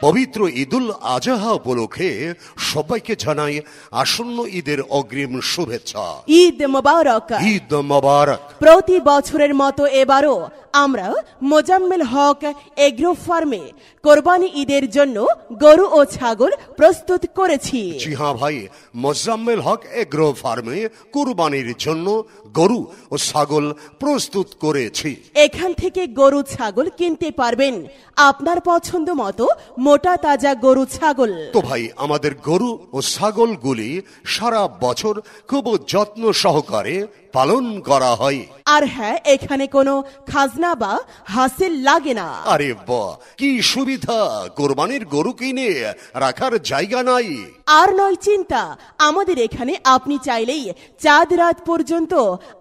পবিত্র ঈদুল আজহা উপলক্ষে সবাইকে জানাই আসন্ন ঈদের অগ্রিম শুভেচ্ছা। ঈদ মোবারক। ঈদ মোবারক। প্রতি বছরের মতো এবারও আমরা মোজাম্মেল হক এগ্রো ফার্মে কোরবানি ঈদের জন্য গরু ও ছাগল প্রস্তুত করেছি। জি হ্যাঁ ভাই, মোজাম্মেল হক এগ্রো ফার্মে কোরবানির জন্য গরু ও ছাগল প্রস্তুত করেছি। এখান থেকে গরু ছাগল কিনতে পারবেন আপনার পছন্দ মতো মোটা তাজা গরু ছাগল। তো ভাই, আমাদের গরু ও ছাগলগুলি সারা বছর খুব যত্ন সহকারে পালন করা হয়। আর হ্যাঁ, এখানে কোনো খাজনা বা হাসিল লাগে না। আরে বাহ, কি সুবিধা! কোরবানির গরু কিনে রাখার জায়গা নাই। আর নয় চিন্তা, আমাদের এখানে আপনি চাইলেই চাঁদ রাত পর্যন্ত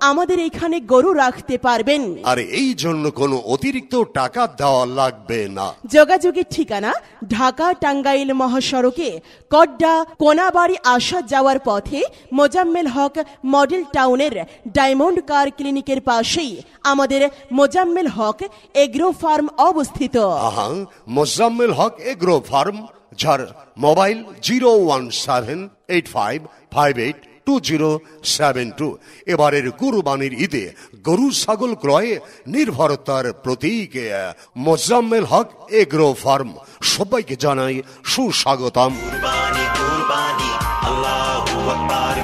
আমাদের এখানে গরু রাখতে পারবেন। আর এই জন্য কোনো অতিরিক্ত টাকা দেওয়া লাগবে না। যোগাযোগের ঠিকানা ঢাকা টাঙ্গাইল মহাসড়কে কড্ডা কোনাবাড়ি আসা যাওয়ার পথে মোজাম্মেল হক মডেল টাউনের ডায়মন্ড কার ক্লিনিকের পাশেই আমাদের মোজাম্মেল হক এগ্রো ফার্ম অবস্থিত। মোজাম্মেল হক এগ্রো ফার্ম, যার মোবাইল 01785582072। এবারের কুরবানির ঈদে গরু ছাগল ক্রয়ে নির্ভরতার প্রতীক মোজাম্মেল হক এগ্রো ফার্ম। সবাইকে জানাই সুস্বাগতম। কুরবানি কুরবানি, আল্লাহু আকবার।